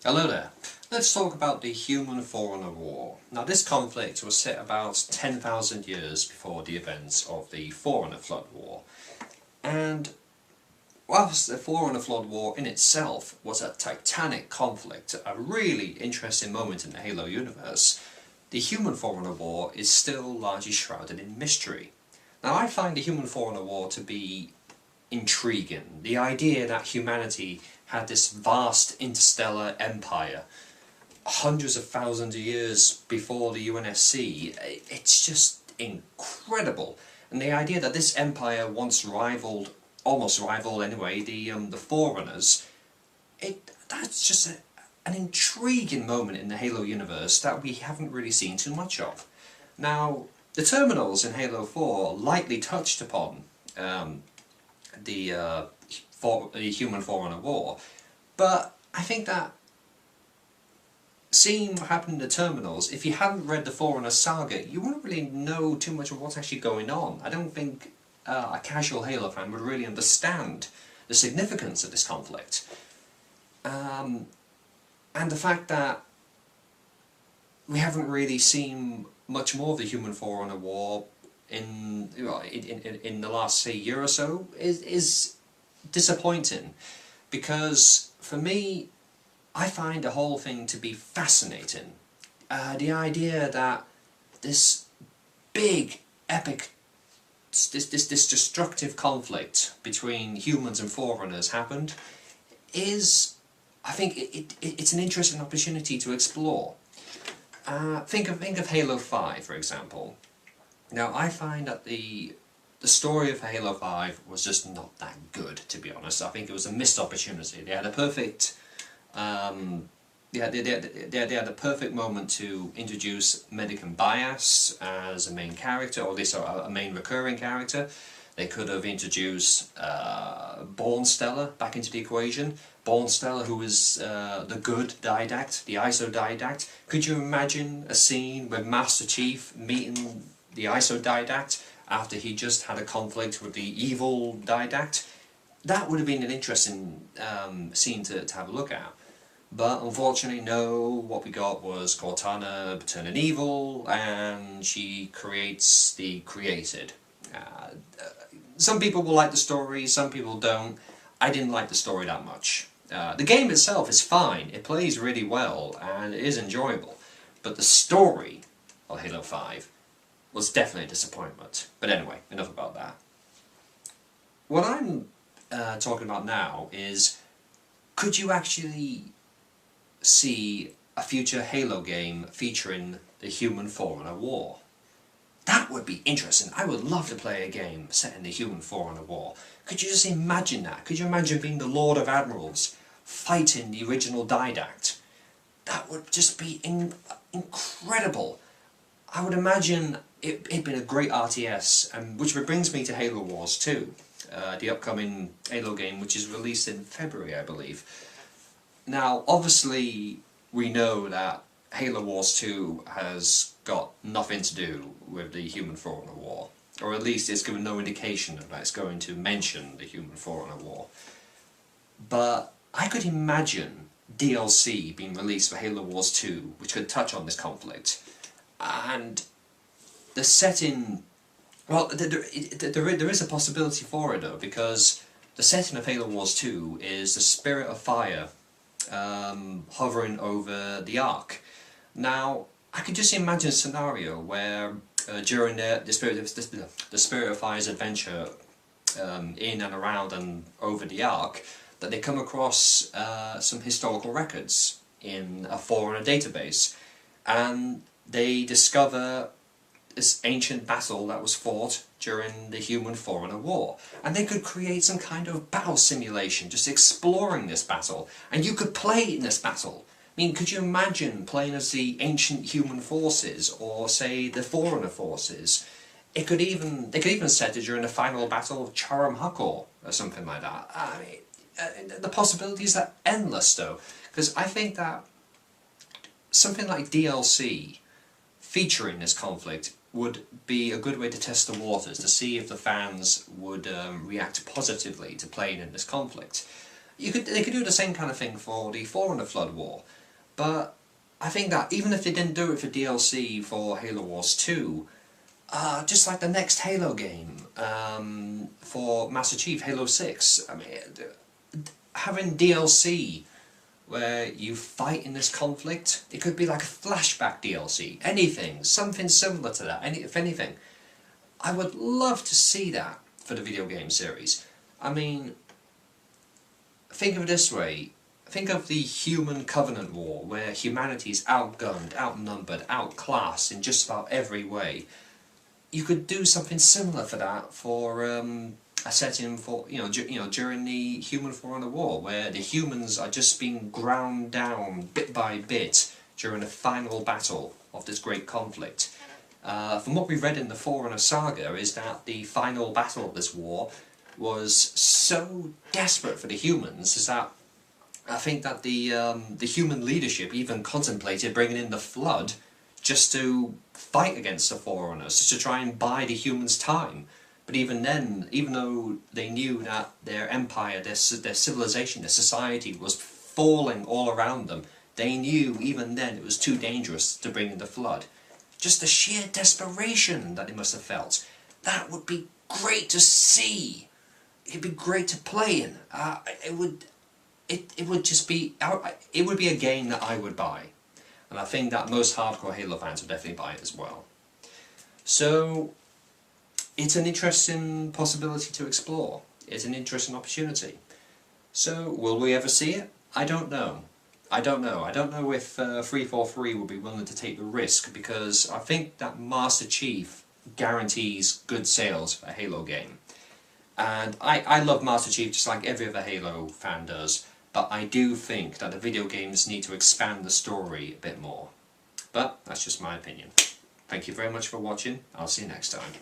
Hello there. Let's talk about the Human-Forerunner War. Now this conflict was set about 10,000 years before the events of the Forerunner-Flood War. And whilst the Forerunner-Flood War in itself was a titanic conflict, a really interesting moment in the Halo universe, the Human-Forerunner War is still largely shrouded in mystery. Now I find the Human-Forerunner War to be intriguing. The idea that humanity had this vast interstellar empire hundreds of thousands of years before the UNSC, it's just incredible. And the idea that this empire once rivaled, almost rivaled anyway, the Forerunners, that's just an intriguing moment in the Halo universe that we haven't really seen too much of. Now, the terminals in Halo 4 lightly touched upon the Human-Forerunner War, but I think that seeing what happened in the terminals, if you hadn't read the Forerunner saga, you wouldn't really know too much of what's actually going on. I don't think a casual Halo fan would really understand the significance of this conflict. And the fact that we haven't really seen much more of the Human-Forerunner War in the last, say, year or so is disappointing, because for me, I find the whole thing to be fascinating. The idea that this big, epic, this destructive conflict between humans and Forerunners happened is, I think, it's an interesting opportunity to explore. Think of Halo 5, for example. Now, I find that the story of Halo 5 was just not that good, to be honest. I think it was a missed opportunity. They had a perfect, they had a perfect moment to introduce Medican Bias as a main character, or at least a main recurring character. They could have introduced Born Stellar back into the equation. Born Stellar, who is the good Didact, the ISO Didact. Could you imagine a scene with Master Chief meeting the ISO Didact after he just had a conflict with the evil Didact? That would have been an interesting scene to have a look at. But unfortunately, no, what we got was Cortana turning evil, and she creates the created. Some people will like the story, some people don't. I didn't like the story that much. The game itself is fine, it plays really well, and it is enjoyable. But the story of Halo 5 was definitely a disappointment. But anyway, enough about that. What I'm talking about now is, could you actually see a future Halo game featuring the Human-Forerunner War? That would be interesting. I would love to play a game set in the Human-Forerunner War. Could you just imagine that? Could you imagine being the Lord of Admirals fighting the original Didact? That would just be incredible. I would imagine it'd been a great RTS, which brings me to Halo Wars 2, the upcoming Halo game, which is released in February, I believe. Now, obviously, we know that Halo Wars 2 has got nothing to do with the Human-Forerunner War, or at least it's given no indication that it's going to mention the Human-Forerunner War. But I could imagine DLC being released for Halo Wars 2, which could touch on this conflict. And the setting, well, there is a possibility for it though, because the setting of Halo Wars 2 is the Spirit of Fire hovering over the Ark. Now, I could just imagine a scenario where during the Spirit of Fire's adventure in and around and over the Ark, that they come across some historical records in a Forerunner database, and they discover this ancient battle that was fought during the Human-Forerunner War. And they could create some kind of battle simulation, just exploring this battle, and you could play in this battle. I mean, could you imagine playing as the ancient human forces, or say the Forerunner forces? They could even set it during the final battle of Charam Hakor, or something like that. I mean, the possibilities are endless though, because I think that something like DLC featuring this conflict would be a good way to test the waters, to see if the fans would react positively to playing in this conflict. They could do the same kind of thing for the Forerunner-Flood war, but I think that even if they didn't do it for DLC for Halo Wars 2, just like the next Halo game for Master Chief, Halo 6, I mean, having DLC where you fight in this conflict, it could be like a flashback DLC, anything, something similar to that, if anything. I would love to see that for the video game series. I mean, think of it this way, think of the Human Covenant War, where humanity is outgunned, outnumbered, outclassed in just about every way. You could do something similar for that for a setting for during the Human-Forerunner War, where the humans are just being ground down bit by bit during the final battle of this great conflict. From what we've read in the Forerunner saga is that the final battle of this war was so desperate for the humans is that I think that the human leadership even contemplated bringing in the Flood just to fight against the Forerunners, just to try and buy the humans time. But even then, even though they knew that their empire, their civilization, their society was falling all around them, they knew even then it was too dangerous to bring in the Flood. Just the sheer desperation that they must have felt. That would be great to see. It'd be great to play in. It would just be, it would be a game that I would buy. And I think that most hardcore Halo fans would definitely buy it as well. So, it's an interesting possibility to explore. It's an interesting opportunity. So, will we ever see it? I don't know. I don't know. I don't know if 343 will be willing to take the risk, because I think that Master Chief guarantees good sales for a Halo game. And I love Master Chief just like every other Halo fan does, but I do think that the video games need to expand the story a bit more. But that's just my opinion. Thank you very much for watching. I'll see you next time.